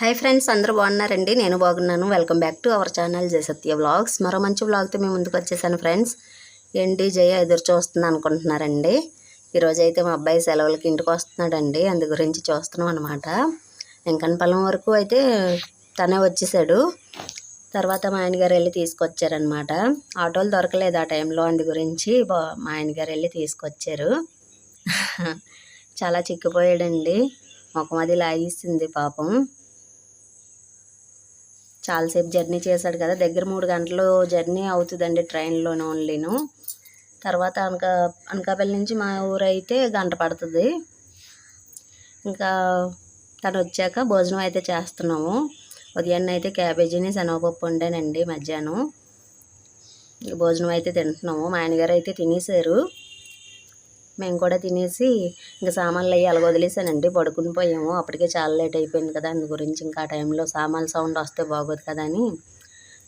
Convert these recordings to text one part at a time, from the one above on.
Hi friends, అందరూ బాగున్నారండి? నేను బాగున్నాను. Welcome back to our channel Jaya Satya vlogs. మరో మంచి వ్లాగ్తో మేము ముందుకు వచ్చేసాను ఫ్రెండ్స్. ఏంటి జయ ఎదురు చూస్తుంది అనుకుంటున్నారండి? ఈరోజు అయితే మా అబ్బాయి సెలవులకి ఇంటికి వస్తున్నాడండి, అందు గురించి చూస్తున్నాం అనమాట. వెంకన్నపల్లం వరకు అయితే తనే వచ్చేసాడు. తర్వాత మా ఆయనగారు వెళ్ళి తీసుకొచ్చారనమాట. ఆటోలు దొరకలేదు ఆ టైంలో, అందు గురించి మా ఆయనగారు వెళ్ళి తీసుకొచ్చారు. చాలా చిక్కిపోయాడండి, ముఖం అది లాగేసింది పాపం. చాలాసేపు జర్నీ చేశాడు కదా, దగ్గర 3 గంటలు జర్నీ అవుతుందండి ట్రైన్లోనే ఓన్లీను. తర్వాత అనకాపల్లి నుంచి మా ఊరు అయితే గంట పడుతుంది. ఇంకా తను వచ్చాక భోజనం అయితే చేస్తున్నాము. ఉదయాన్నే అయితే క్యాబేజీని శనగపప్పు వండానండి. మధ్యాహ్నం భోజనం అయితే తింటున్నాము. మా ఆయనగారు అయితే తినేసారు, మేము కూడా తినేసి ఇంకా సామాన్లు అయ్యి అలా వదిలేసానండి. పడుకుని పోయాము, అప్పటికే చాలా లేట్ అయిపోయింది కదా, అందు గురించి ఇంకా ఆ టైంలో సామాన్లు సౌండ్ వస్తే బాగోదు కదా అని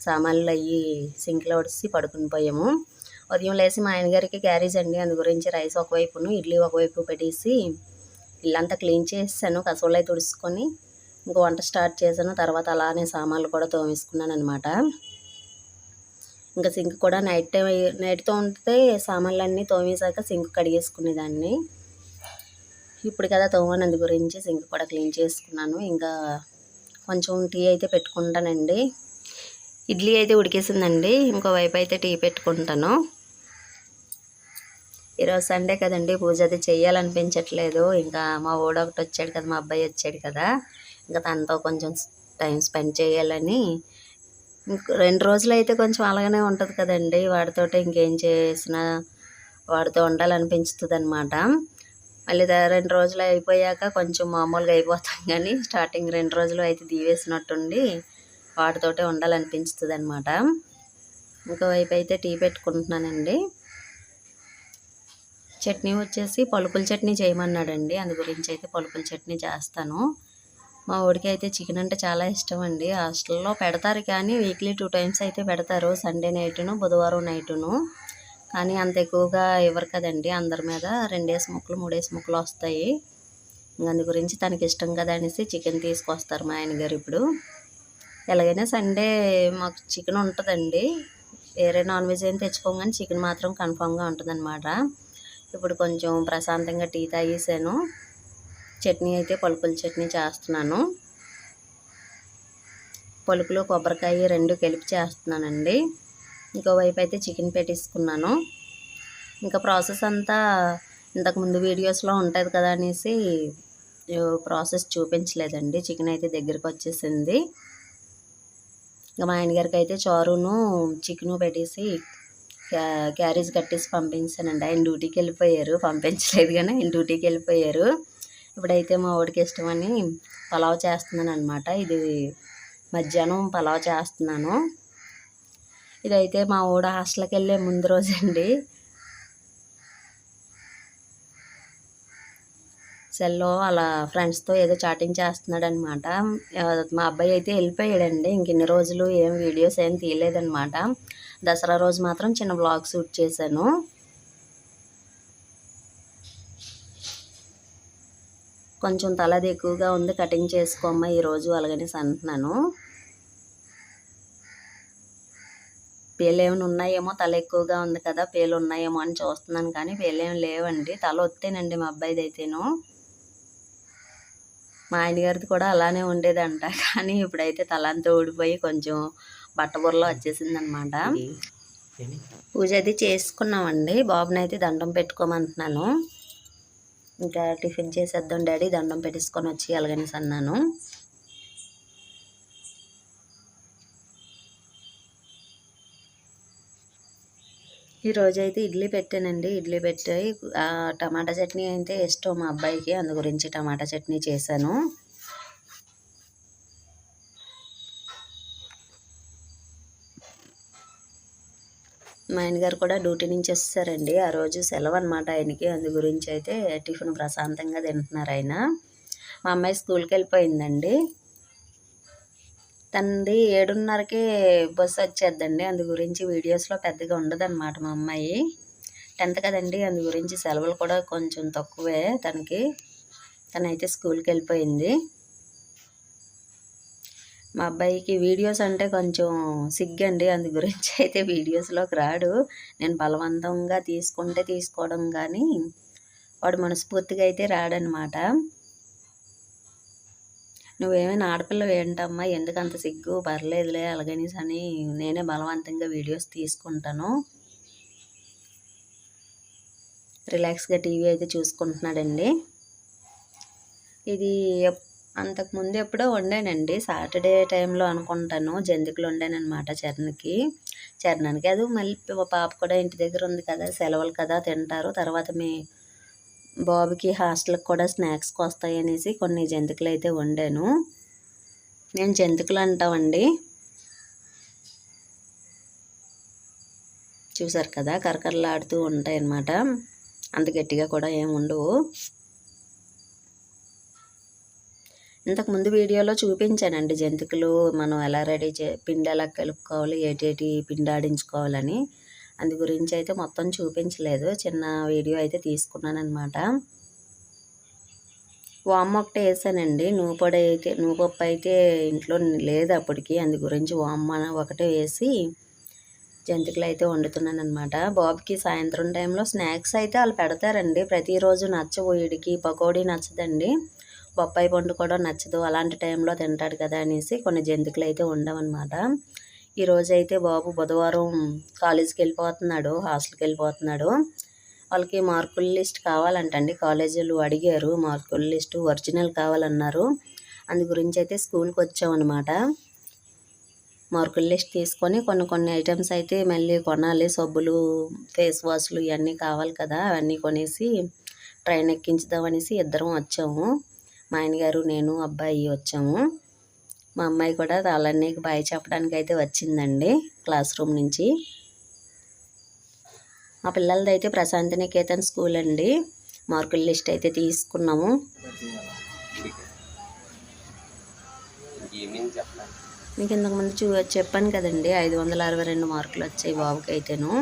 సామాన్లు అయ్యి సింక్లో వడిసి పడుకుని పోయాము. ఉదయం లేచి మా ఆయనగారికి క్యారేజ్ అండి, అందు గురించి రైస్ ఒకవైపును ఇడ్లీ ఒకవైపు పెట్టేసి ఇల్లంతా క్లీన్ చేసాను. కసవులు అయితే తుడుచుకొని ఇంకో వంట స్టార్ట్ చేశాను. తర్వాత అలానే సామాన్లు కూడా తోమేసుకున్నాను అనమాట. ఇంకా సింక్ కూడా నైట్తో ఉంటే సామాన్లన్నీ తోమేశాక సింక్ కడిగేసుకునేదాన్ని. ఇప్పుడు కదా తోమనందు గురించి సింక్ కూడా క్లీన్ చేసుకున్నాను. ఇంకా కొంచెం టీ అయితే పెట్టుకుంటానండి. ఇడ్లీ అయితే ఉడికేసిందండి, ఇంకోవైపు అయితే టీ పెట్టుకుంటాను. ఈరోజు సండే కదండి, పూజ అది చెయ్యాలనిపించట్లేదు. ఇంకా మా ఊడ ఒకటి వచ్చాడు కదా, మా అబ్బాయి వచ్చాడు కదా, ఇంకా తనతో కొంచెం టైం స్పెండ్ చేయాలని. 2 రోజులు అయితే కొంచెం అలాగనే ఉంటుంది కదండి, వాడితో ఇంకేం చేసినా వాడితో ఉండాలనిపించుతుంది అనమాట. మళ్ళీ 2 రోజులు అయిపోయాక కొంచెం మామూలుగా అయిపోతాం, కానీ స్టార్టింగ్ 2 రోజులు అయితే దీవేసినట్టుండి వాటితోటే ఉండాలనిపించుతుంది అనమాట. ఇంకోవైపు అయితే టీ పెట్టుకుంటున్నానండి. చట్నీ వచ్చేసి పలుకుల చట్నీ చేయమన్నాడండి, అందు గురించి అయితే పలుకుల చట్నీ చేస్తాను. మా ఊడికి అయితే చికెన్ అంటే చాలా ఇష్టం అండి. హాస్టల్లో పెడతారు కానీ వీక్లీ 2 టైమ్స్ అయితే పెడతారు, సండే నైటును బుధవారం నైటును. కానీ అంత ఎక్కువగా ఇవ్వరు కదండి, అందరి మీద 2 ముక్కలు 3 ముక్కలు వస్తాయి. అందు గురించి తనకి ఇష్టం కదా అనేసి చికెన్ తీసుకొస్తారు మా ఆయనగారు. ఇప్పుడు ఎలాగైనా సండే మాకు చికెన్ ఉంటుందండి, వేరే నాన్ వెజ్ ఏం తెచ్చుకోం, కానీ చికెన్ మాత్రం కన్ఫామ్గా ఉంటుందన్నమాట. ఇప్పుడు కొంచెం ప్రశాంతంగా టీ తాగేసాను. చట్నీ అయితే పలుకుల చట్నీ చేస్తున్నాను. పలుకులు కొబ్బరికాయ 2 కలిపి చేస్తున్నానండి. ఇంకోవైపు అయితే చికెన్ పెట్టేసుకున్నాను. ఇంకా ప్రాసెస్ అంతా ఇంతకుముందు వీడియోస్లో ఉంటుంది కదా అనేసి ప్రాసెస్ చూపించలేదండి. చికెన్ అయితే దగ్గరికి వచ్చేసింది. ఇంకా మా ఆయనగారికి అయితే చారును చికెను పెట్టేసి క్యారేజ్ కట్టేసి పంపించానండి. ఆయన డ్యూటీకి వెళ్ళిపోయారు, పంపించలేదు కానీ ఆయన డ్యూటీకి వెళ్ళిపోయారు. ఇప్పుడైతే మా వాడికి ఇష్టమని పలావ్ చేస్తున్నాను అనమాట. ఇది మధ్యాహ్నం పలావ్ చేస్తున్నాను. ఇదైతే మా వాడు హాస్టల్కి వెళ్ళే ముందు రోజండి. సెల్లో అలా ఫ్రెండ్స్తో ఏదో చాటింగ్ చేస్తున్నాడు అనమాట. మా అబ్బాయి అయితే వెళ్ళిపోయాడండి. ఇంక ఇన్ని రోజులు ఏం వీడియోస్ ఏం తీయలేదనమాట. దసరా రోజు మాత్రం చిన్న వ్లాగ్ షూట్ చేశాను. కొంచెం తలది ఎక్కువగా ఉంది, కటింగ్ చేసుకోమ్మా ఈరోజు అలాగనేసి అంటున్నాను. పేలు ఏమైనా ఉన్నాయేమో, తల ఎక్కువగా ఉంది కదా పేలు ఉన్నాయేమో అని చూస్తున్నాను, కానీ పేలేమి లేవండి. తల వస్తేనండి మా అబ్బాయిది అయితేను. మా ఆయనగారిది కూడా అలానే ఉండేదంట, కానీ ఇప్పుడైతే తల అంతా ఊడిపోయి కొంచెం బట్టబుర్రలో వచ్చేసింది అనమాట. పూజ అది చేసుకున్నామండి. బాబునైతే దండం పెట్టుకోమంటున్నాను. ఇంకా టిఫిన్ చేసేద్దాం డాడీ, దండం పెట్టేసుకొని వచ్చి అలాగనేసి అన్నాను. ఈరోజైతే ఇడ్లీ పెట్టానండి. ఇడ్లీ పెట్టి టమాటా చట్నీ అయితే ఇష్టం మా అబ్బాయికి, అందు గురించి టమాటా చట్నీ చేశాను. మా ఆయనగారు కూడా డ్యూటీ నుంచి వచ్చేసారండి. ఆ రోజు సెలవు అనమాట ఆయనకి, అందు గురించి అయితే టిఫిన్ ప్రశాంతంగా తింటున్నారు ఆయన. మా అమ్మాయి స్కూల్కి వెళ్ళిపోయిందండి. తనది 7:30కే బస్సు వచ్చేద్దండి, అందు గురించి వీడియోస్లో పెద్దగా ఉండదన్నమాట. మా అమ్మాయి 10th కదండి, అందు గురించి సెలవులు కూడా కొంచెం తక్కువే తనకి. తనైతే స్కూల్కి వెళ్ళిపోయింది. మా అబ్బాయికి వీడియోస్ అంటే కొంచెం సిగ్గండి, అందు గురించి అయితే వీడియోస్లోకి రాడు. నేను బలవంతంగా తీసుకుంటే తీసుకోవడం కానీ వాడు మనస్ఫూర్తిగా అయితే రాడనమాట. నువ్వేమైనా ఆడపిల్లవి ఏంటమ్మా, ఎందుకంత సిగ్గు, పర్లేదులే అలాగనేసి అని నేనే బలవంతంగా వీడియోస్ తీసుకుంటాను. రిలాక్స్గా టీవీ అయితే చూసుకుంటున్నాడండి. ఇది అంతకుముందు ఎప్పుడో వండానండి, సాటర్డే టైంలో అనుకుంటాను. జంతికలు వండానమాట చరణానికి. అది మళ్ళీ పాప కూడా ఇంటి దగ్గర ఉంది కదా, సెలవులు కదా, తింటారు. తర్వాత మీ బాబుకి హాస్టల్కి కూడా స్నాక్స్కి వస్తాయి అనేసి కొన్ని జంతికలు అయితే వండాను. నేను జంతికలు అంటామండి. చూసారు కదా, కరకరలాడుతూ ఉంటాయి అన్నమాట. అంత గట్టిగా కూడా ఏమి ఉండవు. ఇంతకుముందు వీడియోలో చూపించానండి జంతికలు మనం ఎలా పిండి ఎలా కలుపుకోవాలి, ఏటేటి పిండి ఆడించుకోవాలని. అందు గురించి అయితే మొత్తం చూపించలేదు, చిన్న వీడియో అయితే తీసుకున్నాను అనమాట. వామ్ ఒకటే వేసానండి, నూపప్పు అయితే ఇంట్లో లేదు అప్పటికి. అందు గురించి వామ్ ఒకటే వేసి జంతికలు అయితే వండుతున్నాను అనమాట. బాబుకి సాయంత్రం టైంలో స్నాక్స్ అయితే వాళ్ళు పెడతారండి. ప్రతిరోజు నచ్చవు, వీడికి పకోడీ నచ్చదండి, బొప్పాయి పండు కూడా నచ్చదు. అలాంటి టైంలో తింటాడు కదా అనేసి కొన్ని జంతికలు అయితే ఉండవన్నమాట. ఈరోజు అయితే బాబు బుధవారం కాలేజీకి వెళ్ళిపోతున్నాడు, హాస్టల్కి వెళ్ళిపోతున్నాడు. వాళ్ళకి మార్కుల లిస్ట్ కావాలంటండి, కాలేజీలు అడిగారు. మార్కుల లిస్టు ఒరిజినల్ కావాలన్నారు. అందు గురించి అయితే స్కూల్కి వచ్చామన్నమాట. మార్కుల లిస్ట్ తీసుకొని కొన్ని ఐటమ్స్ అయితే మళ్ళీ కొనాలి. సబ్బులు, ఫేస్ వాష్లు ఇవన్నీ కావాలి కదా, అవన్నీ కొనేసి ట్రైన్ ఎక్కించుదామనేసి ఇద్దరం వచ్చాము. మా ఆయనగారు, నేను, అబ్బాయి వచ్చాము. మా అమ్మాయి కూడా వాళ్ళన్నీకి బాయ్ చెప్పడానికి అయితే వచ్చిందండి క్లాస్ రూమ్ నుంచి. మా పిల్లలది అయితే ప్రశాంతి నికేతన్ స్కూల్ అండి. మార్కుల లిస్ట్ అయితే తీసుకున్నాము. మీకు ఇంతకుముందు చెప్పాను కదండి, 562 మార్కులు వచ్చాయి బాబుకి అయితేను.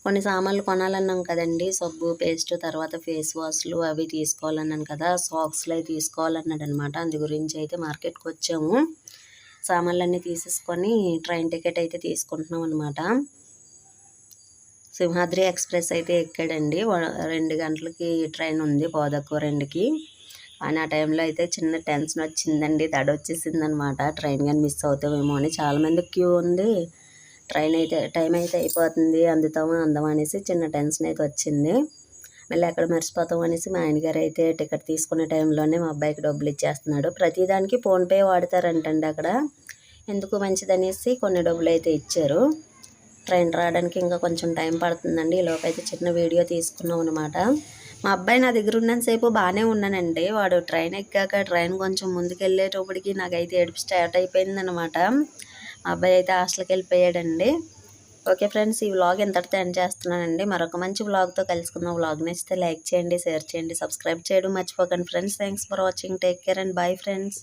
కొన్ని సామాన్లు కొనాలన్నాం కదండి, సబ్బు, పేస్ట్, తర్వాత ఫేస్ వాష్లు అవి తీసుకోవాలన్నాను కదా, సాక్స్లు అవి తీసుకోవాలన్నాడు అనమాట. అందు గురించి అయితే మార్కెట్కి వచ్చాము. సామాన్లన్నీ తీసేసుకొని ట్రైన్ టికెట్ అయితే తీసుకుంటున్నాం అనమాట. సింహాద్రి ఎక్స్ప్రెస్ అయితే ఎక్కాడండి. 2 గంటలకి ట్రైన్ ఉంది, పోదక్కువ 2కి. కానీ ఆ టైంలో అయితే చిన్న టెన్షన్ వచ్చిందండి, వచ్చేసింది అనమాట. ట్రైన్ కానీ మిస్ అవుతామేమో అని. చాలామంది క్యూ ఉంది, టైం అయితే అయిపోతుంది, అందం అనేసి చిన్న టెన్షన్ అయితే వచ్చింది. మళ్ళీ ఎక్కడ మర్చిపోతాం అనేసి మా ఆయనగారు అయితే టికెట్ తీసుకునే టైంలోనే మా అబ్బాయికి డబ్బులు ఇచ్చేస్తున్నాడు. ప్రతిదానికి ఫోన్పే వాడతారంటండి అక్కడ, ఎందుకు మంచిదనేసి కొన్ని డబ్బులు అయితే ఇచ్చారు. ట్రైన్ రావడానికి ఇంకా కొంచెం టైం పడుతుందండి. ఈలోపు అయితే చిన్న వీడియో తీసుకున్నాం అనమాట. మా అబ్బాయి నా దగ్గర ఉన్నంతసేపు బాగానే ఉన్నానండి. వాడు ట్రైన్ ఎక్కాక ట్రైన్ కొంచెం ముందుకెళ్ళేటప్పటికి నాకైతే ఏడుపు స్టార్ట్ అయిపోయిందనమాట. మా అబ్బాయి అయితే హాస్టల్కి వెళ్ళిపోయాడండి. ఓకే ఫ్రెండ్స్, ఈ వ్లాగ్ ఎంతటితో ఎండ్ చేస్తున్నానండి. మరొక మంచి వ్లాగ్తో కలుసుకుందాం. వ్లాగ్ నచ్చితే లైక్ చేయండి, షేర్ చేయండి, సబ్స్క్రైబ్ చేయడం మర్చిపోకండి friends. Thanks for watching. Take care and bye friends.